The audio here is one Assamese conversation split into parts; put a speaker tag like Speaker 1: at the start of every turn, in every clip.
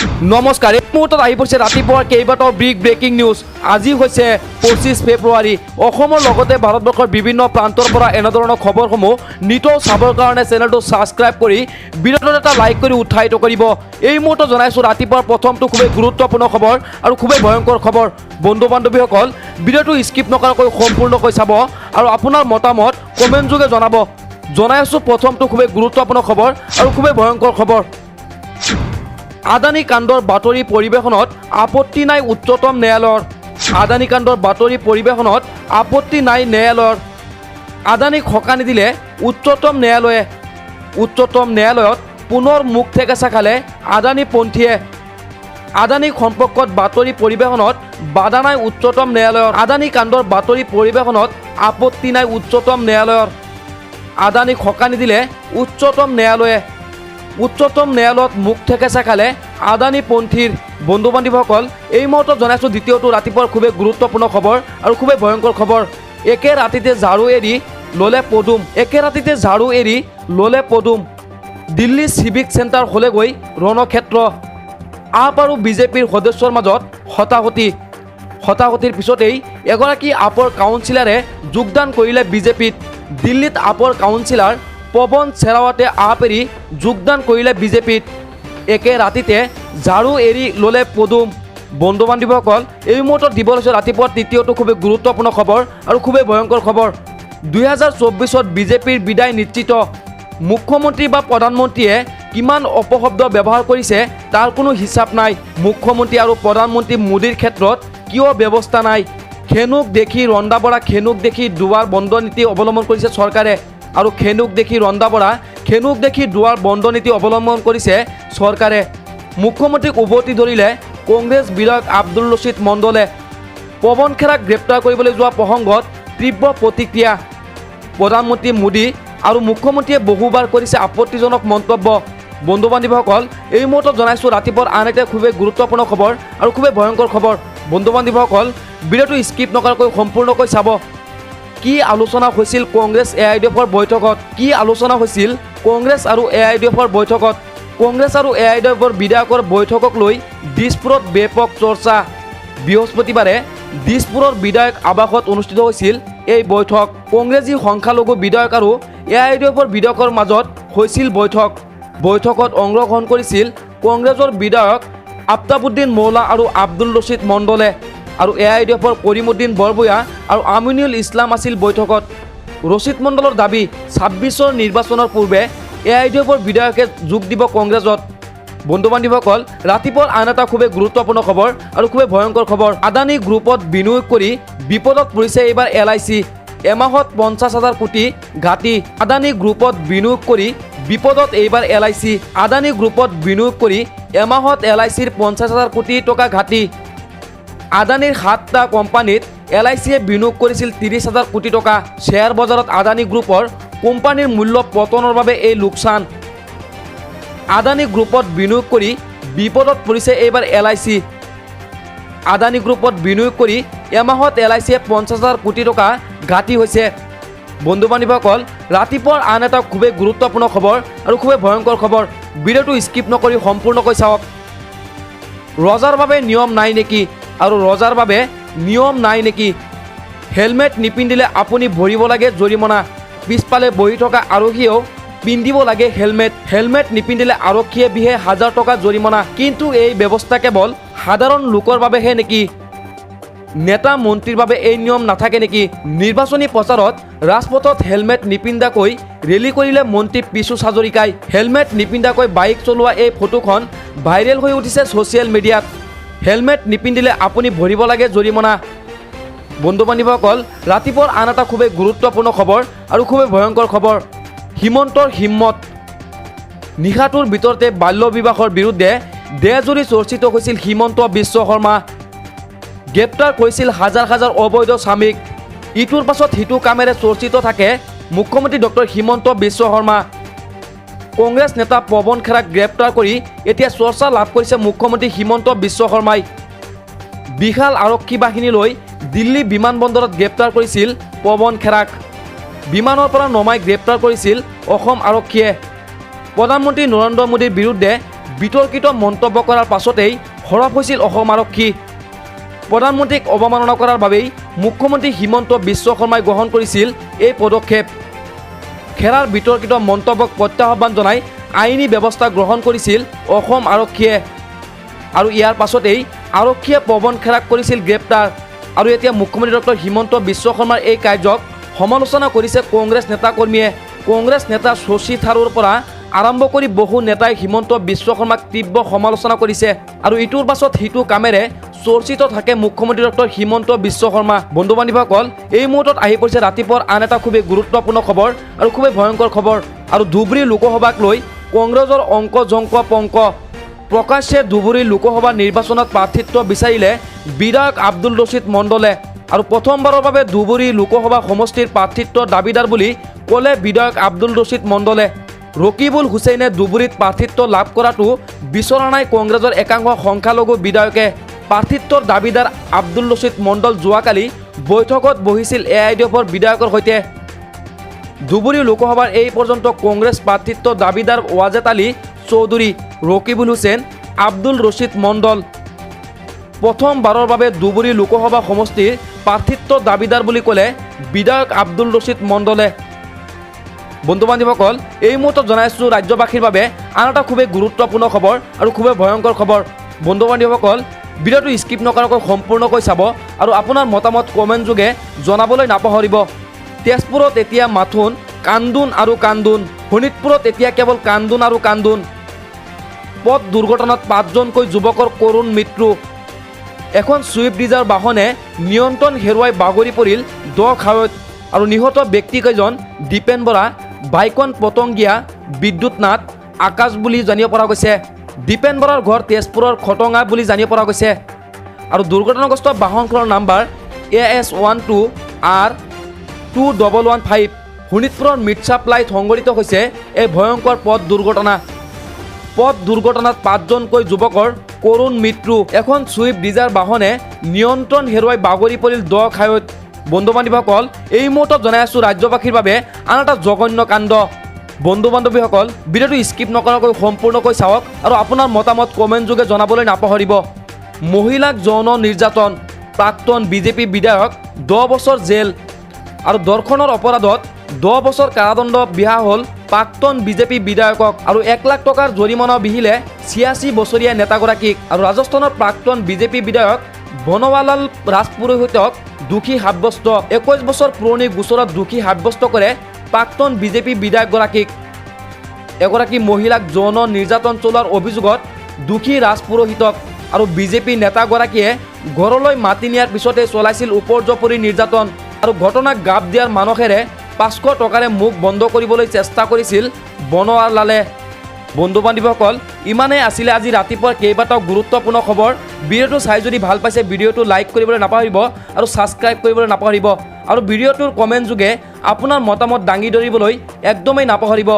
Speaker 1: নমস্কাৰ, এই মুহূৰ্তত আহি পৰিছে ৰাতিপুৱাৰ কেইবাটাও বিগ ব্ৰেকিং নিউজ। আজি হৈছে 25 ফেব্ৰুৱাৰী। অসমৰ লগতে ভাৰতবৰ্ষৰ বিভিন্ন প্ৰান্তৰ পৰা এনেধৰণৰ খবৰসমূহ নিতৌ চাবৰ কাৰণে চেনেলটো ছাবস্ক্ৰাইব কৰি ভিডিঅ'টোত এটা লাইক কৰি উৎসাহিত কৰিব। এই মুহূৰ্তত জনাইছোঁ ৰাতিপুৱাৰ প্ৰথমটো খুবেই গুৰুত্বপূৰ্ণ খবৰ আৰু খুবেই ভয়ংকৰ খবৰ। বন্ধু বান্ধৱীসকল, ভিডিঅ'টো স্কিপ নকৰাকৈ সম্পূৰ্ণকৈ চাব আৰু আপোনাৰ মতামত কমেণ্ট যোগে জনাব। জনাই আছোঁ প্ৰথমটো খুবেই গুৰুত্বপূৰ্ণ খবৰ আৰু খুবেই ভয়ংকৰ খবৰ। আদানী কাণ্ডৰ বাতৰি পৰিৱেশনত আপত্তি নাই উচ্চতম ন্যায়ালয়ৰ। আদানী কাণ্ডৰ বাতৰি পৰিৱেশনত আপত্তি নাই ন্যায়ালয়ৰ। আদানীক সকা নিদিলে উচ্চতম ন্যায়ালয়ে। উচ্চতম ন্যায়ালয়ত পুনৰ মুখ থেকেচা খালে আদানীপন্থীয়ে। আদানী সম্পৰ্কত বাতৰি পৰিৱেশনত বাধা নাই উচ্চতম ন্যায়ালয়ৰ। আদানী কাণ্ডৰ বাতৰি পৰিৱেশনত আপত্তি নাই উচ্চতম ন্যায়ালয়ৰ। আদানীক সকা নিদিলে উচ্চতম ন্যায়ালয়ে। উচ্চতম ন্যায়ালয়ত মুখ থেকেচা খালে আদানীপন্থীৰ। বন্ধু বান্ধৱীসকল, এই মুহূৰ্তত জনাইছোঁ দ্বিতীয়টো ৰাতিপুৱাৰ খুবেই গুৰুত্বপূৰ্ণ খবৰ আৰু খুবেই ভয়ংকৰ খবৰ। একে ৰাতিতে ঝাৰু এৰি ল'লে পদুম। একে ৰাতিতে ঝাৰু এৰি ল'লে পদুম। দিল্লী চিভিক চেণ্টাৰ হ'লেগৈ ৰণক্ষেত্ৰ। আপ আৰু বিজেপিৰ সদস্যৰ মাজত হতাহতি। হতাহতিৰ পিছতেই এগৰাকী আপৰ কাউন্সিলাৰে যোগদান কৰিলে বিজেপিত। দিল্লীত আপৰ কাউন্সিলাৰ পৱন চেৰাৱতে আপ এৰি যোগদান কৰিলে বিজেপিত। একে ৰাতিতে ঝাৰু এৰি ল'লে পদুম। বন্ধু বান্ধৱীসকল, এই মুহূৰ্তত দিব লৈছে ৰাতিপুৱা তৃতীয়টো খুবেই গুৰুত্বপূৰ্ণ খবৰ আৰু খুবেই ভয়ংকৰ খবৰ। 2024 বিজেপিৰ বিদায় নিশ্চিত। মুখ্যমন্ত্ৰী বা প্ৰধানমন্ত্ৰীয়ে কিমান অপশব্দ ব্যৱহাৰ কৰিছে তাৰ কোনো হিচাপ নাই। মুখ্যমন্ত্ৰী আৰু প্ৰধানমন্ত্ৰী মোদীৰ ক্ষেত্ৰত কিয় ব্যৱস্থা নাই? খেনুক দেখি ৰন্ধা বঢ়া, খেনুক দেখি দুৱাৰ বন্ধ নীতি অৱলম্বন কৰিছে চৰকাৰে। আৰু খেনুক দেখি ৰন্ধা বঢ়া, খেনুক দেখি দুৱাৰ বন্ধ নীতি অৱলম্বন কৰিছে চৰকাৰে। মুখ্যমন্ত্ৰীক উভতি ধৰিলে কংগ্ৰেছ বিধায়ক আব্দুল ৰছিদ মণ্ডলে। পৱন খেৰাক গ্ৰেপ্তাৰ কৰিবলৈ যোৱা প্ৰসংগত তীব্ৰ প্ৰতিক্ৰিয়া। প্ৰধানমন্ত্ৰী মোদী আৰু মুখ্যমন্ত্ৰীয়ে বহুবাৰ কৰিছে আপত্তিজনক মন্তব্য। বন্ধু বান্ধৱীসকল, এই মুহূৰ্তত জনাইছোঁ ৰাতিপুৱাৰ আন এটা খুবেই গুৰুত্বপূৰ্ণ খবৰ আৰু খুবেই ভয়ংকৰ খবৰ। বন্ধু বান্ধৱীসকল, ভিডিঅ'টো স্কিপ নকৰাকৈ সম্পূৰ্ণকৈ চাব। কি আলোচনা হৈছিল কংগ্ৰেছ AIDFৰ বৈঠকত? কি আলোচনা হৈছিল কংগ্ৰেছ আৰু AIDFৰ বৈঠকত? কংগ্ৰেছ আৰু AIDFৰ বিধায়কৰ বৈঠকক লৈ দিছপুৰত ব্যাপক চৰ্চা। বৃহস্পতিবাৰে দিছপুৰৰ বিধায়ক আৱাসত অনুষ্ঠিত হৈছিল এই বৈঠক। কংগ্ৰেছী সংখ্যালঘু বিধায়ক আৰু AIDFৰ বিধায়কৰ মাজত হৈছিল বৈঠক। বৈঠকত অংশগ্ৰহণ কৰিছিল কংগ্ৰেছৰ বিধায়ক আফতাবুদ্দিন মৌলা আৰু আব্দুল ৰছিদ মণ্ডলে। আৰু AIDFৰ কৰিমুদ্দিন বৰভূঞা আৰু আমিনুল ইছলাম আছিল বৈঠকত। ৰছিদ মণ্ডলৰ দাবী, 26ৰ নিৰ্বাচনৰ পূৰ্বে AIDFৰ বিধায়কে যোগ দিব কংগ্ৰেছত। বন্ধু বান্ধৱীসকল, ৰাতিপুৱাৰ আন এটা খুবেই গুৰুত্বপূৰ্ণ খবৰ আৰু খুবেই ভয়ংকৰ খবৰ। আদানী গ্ৰুপত বিনিয়োগ কৰি বিপদত পৰিছে এইবাৰ LIC। এমাহত 50,000 কোটি ঘাটি। আদানী গ্ৰুপত বিনিয়োগ কৰি বিপদত এইবাৰ LIC। আদানী গ্ৰুপত বিনিয়োগ কৰি এমাহত LICৰ 50,000 কোটি টকা ঘাটি। আদানীৰ 7টা কোম্পানীত LICয়ে বিনিয়োগ কৰিছিল 30,000 কোটি টকা। শ্বেয়াৰ বজাৰত আদানী গ্ৰুপৰ কোম্পানীৰ মূল্য পতনৰ বাবে এই লোকচান। আদানী গ্ৰুপত বিনিয়োগ কৰি বিপদত পৰিছে এইবাৰ LIC। আদানী গ্ৰুপত বিনিয়োগ কৰি এমাহত LICয়ে 50,000 কোটি টকা ঘাটি হৈছে। বন্ধু বান্ধৱীসকল, ৰাতিপুৱাৰ আন এটা খুবেই গুৰুত্বপূৰ্ণ খবৰ আৰু খুবেই ভয়ংকৰ খবৰ। ভিডিঅ'টো স্কিপ নকৰি সম্পূৰ্ণকৈ চাওক। ৰজাৰ বাবে নিয়ম নাই নেকি? আৰু ৰজাৰ বাবে নিয়ম নাই নেকি? হেলমেট নিপিন্ধিলে আপুনি ভৰিব লাগে জৰিমনা। পিছফালে বহি থকা আৰক্ষীয়েও পিন্ধিব লাগে হেলমেট। হেলমেট নিপিন্ধিলে আৰক্ষীয়ে বিহে 1000 টকা জৰিমনা। কিন্তু এই ব্যৱস্থা কেৱল সাধাৰণ লোকৰ বাবেহে নেকি? নেতা মন্ত্ৰীৰ বাবে এই নিয়ম নাথাকে নেকি? নিৰ্বাচনী প্ৰচাৰত ৰাজপথত হেলমেট নিপিন্ধাকৈ ৰেলী কৰিলে মন্ত্ৰী পিছু হাজৰিকাই। হেলমেট নিপিন্ধাকৈ বাইক চলোৱা এই ফটোখন ভাইৰেল হৈ উঠিছে ছ'চিয়েল মিডিয়াত। হেলমেট নিপিন্ধিলে আপুনি ভৰিব লাগে জৰিমনা। বন্ধু বান্ধৱীসকল, ৰাতিপুৱাৰ আন এটা খুবেই গুৰুত্বপূৰ্ণ খবৰ আৰু খুবেই ভয়ংকৰ খবৰ। হিমন্তৰ হিম্মত। নিশাটোৰ ভিতৰতে বাল্য বিবাহৰ বিৰুদ্ধে দেশজুৰি চৰ্চিত হৈছিল হিমন্ত বিশ্ব শৰ্মা। গ্ৰেপ্তাৰ কৰিছিল হাজাৰ হাজাৰ অবৈধ স্বামীক। ইটোৰ পাছত সিটো কামেৰে চৰ্চিত থাকে মুখ্যমন্ত্ৰী ডক্টৰ হিমন্ত বিশ্ব শৰ্মা। কংগ্ৰেছ নেতা পৱন খেৰাক গ্ৰেপ্তাৰ কৰি এতিয়া চৰ্চা লাভ কৰিছে মুখ্যমন্ত্ৰী হিমন্ত বিশ্ব শৰ্মাই। বিশাল আৰক্ষী বাহিনী লৈ দিল্লী বিমানবন্দৰত গ্ৰেপ্তাৰ কৰিছিল পৱন খেৰাক। বিমানৰ পৰা নমাই গ্ৰেপ্তাৰ কৰিছিল অসম আৰক্ষীয়ে। প্ৰধানমন্ত্ৰী নৰেন্দ্ৰ মোদীৰ বিৰুদ্ধে বিতৰ্কিত মন্তব্য কৰাৰ পাছতেই সৰব হৈছিল অসম আৰক্ষী। প্ৰধানমন্ত্ৰীক অৱমাননা কৰাৰ বাবেই মুখ্যমন্ত্ৰী হিমন্ত বিশ্ব শৰ্মাই গ্ৰহণ কৰিছিল এই পদক্ষেপ। খেৰাৰ বিতৰ্কিত মন্তব্যক প্ৰত্যাহ্বান জনাই আইনী ব্যৱস্থা গ্ৰহণ কৰিছিল অসম আৰক্ষীয়ে আৰু ইয়াৰ পাছতেই আৰক্ষীয়ে পৱন খেৰাক কৰিছিল গ্ৰেপ্তাৰ। আৰু এতিয়া মুখ্যমন্ত্ৰী ডক্টৰ হিমন্ত বিশ্ব শৰ্মাৰ এই কাৰ্যক সমালোচনা কৰিছে কংগ্ৰেছ নেতাকৰ্মীয়ে। কংগ্ৰেছ নেতা শশী থাৰুৰ পৰা আৰম্ভ কৰি বহু নেতাই হিমন্ত বিশ্ব শৰ্মাক তীব্ৰ সমালোচনা কৰিছে আৰু ইটোৰ পাছত সিটো কামেৰে চৰ্চিত থাকে মুখ্যমন্ত্ৰী ডক্টৰ হিমন্ত বিশ্ব শৰ্মা। বন্ধু বান্ধৱীসকল, এই মুহূৰ্তত আহি পৰিছে ৰাতিপুৱাৰ আন এটা খুবেই গুৰুত্বপূৰ্ণ খবৰ আৰু খুবেই ভয়ংকৰ খবৰ। আৰু ধুবুৰী লোকসভাক লৈ কংগ্ৰেছৰ অংক জংক পংক। প্ৰকাশ্যে ধুবুৰী লোকসভা নিৰ্বাচনত প্ৰাৰ্থিত্ব বিচাৰিলে বিধায়ক আব্দুল ৰছিদ মণ্ডলে আৰু প্ৰথমবাৰৰ বাবে ধুবুৰী লোকসভা সমষ্টিৰ প্ৰাৰ্থিত্বৰ দাবীদাৰ বুলি ক'লে বিধায়ক আব্দুল ৰছিদ মণ্ডলে। ৰকিবুল হুছেইনে ধুবুৰীত প্ৰাৰ্থিত্ব লাভ কৰাটো বিচৰা নাই কংগ্ৰেছৰ একাংশ সংখ্যালঘু বিধায়কে। প্ৰাৰ্থিত্বৰ দাবীদাৰ আব্দুল ৰছিদ মণ্ডল যোৱাকালি বৈঠকত বহিছিল AIDFৰ বিধায়কৰ সৈতে। ধুবুৰী লোকসভাৰ এই পৰ্যন্ত কংগ্ৰেছ প্ৰাৰ্থিত্ব দাবীদাৰ ৱাজেদ আলী চৌধুৰী, ৰকিবুল হুছেইন, আব্দুল ৰছিদ মণ্ডল। প্ৰথমবাৰৰ বাবে ধুবুৰী লোকসভা সমষ্টিৰ প্ৰাৰ্থিত্ব দাবীদাৰ বুলি ক'লে বিধায়ক আব্দুল ৰছিদ মণ্ডলে। বন্ধু বান্ধৱীসকল, এই মুহূৰ্তত জনাইছোঁ ৰাজ্যবাসীৰ বাবে আন এটা খুবেই গুৰুত্বপূৰ্ণ খবৰ আৰু খুবেই ভয়ংকৰ খবৰ। বন্ধু বান্ধৱীসকল, ভিডিঅ'টো স্কিপ নকৰাকৈ সম্পূৰ্ণকৈ চাব আৰু আপোনাৰ মতামত কমেণ্ট যোগে জনাবলৈ নাপাহৰিব। তেজপুৰত এতিয়া মাথোন কান্দোন আৰু কান্দোন। শোণিতপুৰত এতিয়া কেৱল কান্দোন আৰু কান্দোন। পথ দুৰ্ঘটনাত 5জনকৈ যুৱকৰ কৰুণ মৃত্যু। এখন ছুইফ্ট ডিজাৰ বাহনে নিয়ন্ত্ৰণ হেৰুৱাই বাগৰি পৰিল দ খাৱৈত আৰু নিহত ব্যক্তিকেইজন দীপেন বৰা, বাইকন পতংগীয়া, বিদ্যুৎ নাথ, আকাশ বুলি জানিব পৰা গৈছে। দীপেন বৰাৰ ঘৰ তেজপুৰৰ খটঙা বুলি জানিব পৰা গৈছে আৰু দুৰ্ঘটনাগ্ৰস্ত বাহনখনৰ নাম্বাৰ AS12R2115। শোণিতপুৰৰ মিট ছাপ্লাইত সংঘটিত হৈছে এই ভয়ংকৰ পথ দুৰ্ঘটনা। পথ দুৰ্ঘটনাত 5জনকৈ যুৱকৰ কৰুণ মৃত্যু। এখন ছুইফ্ট ডিজাৰ বাহনে নিয়ন্ত্ৰণ হেৰুৱাই বাগৰি পৰিল দ খাৱৈত। বন্ধু বান্ধৱীসকল, এই মুহূৰ্তত জনাই আছোঁ ৰাজ্যবাসীৰ বাবে আন এটা জঘন্য কাণ্ড। বন্ধু বান্ধৱীসকল, ভিডিঅ'টো স্কিপ নকৰাকৈ সম্পূৰ্ণকৈ চাওক আৰু আপোনাৰ মতামত কমেণ্ট যোগে জনাবলৈ নাপাহৰিব। মহিলাক যৌন নিৰ্যাতন, প্ৰাক্তন বিজেপি বিধায়ক 10 বছৰ জেল আৰু ধৰ্ষণৰ অপৰাধত 10 বছৰ কাৰাদণ্ড বিহা হ'ল প্ৰাক্তন বিজেপি বিধায়কক আৰু 1 লাখ টকাৰ জৰিমনা বিহিলে 86 বছৰীয়া নেতাগৰাকীক। আৰু ৰাজস্থানৰ প্ৰাক্তন বিজেপি বিধায়ক বনৱালাল ৰাজপুৰোহিতক দোষী সাব্যস্ত। 21 বছৰ পুৰণি গোচৰত দোষী সাব্যস্ত কৰে প্ৰাক্তন বিজেপি বিধায়কগৰাকীক। এগৰাকী মহিলাক যৌন নিৰ্যাতন চলোৱাৰ অভিযোগত দোষী ৰাজপুৰোহিতক আৰু বিজেপি নেতাগৰাকীয়ে ঘৰলৈ মাতি নিয়াৰ পিছতে চলাইছিল উপৰ্যুপৰি নিৰ্যাতন আৰু ঘটনাক গাপ দিয়াৰ মানসেৰে 500 টকাৰে মুখ বন্ধ কৰিবলৈ চেষ্টা কৰিছিল বনৱালালে। বন্ধু বান্ধৱীসকল, ইমানেই আছিলে আজি ৰাতিপুৱাৰ কেইবাটাও গুৰুত্বপূৰ্ণ খবৰ। ভিডিঅ'টো চাই যদি ভাল পাইছে ভিডিঅ'টো লাইক কৰিবলৈ নাপাহৰিব আৰু ছাবস্ক্ৰাইব কৰিবলৈ নাপাহৰিব আৰু ভিডিঅ'টোৰ কমেণ্ট যোগে আপোনাৰ মতামত দাঙি ধৰিবলৈ একদমেই নাপাহৰিব।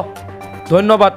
Speaker 1: ধন্যবাদ।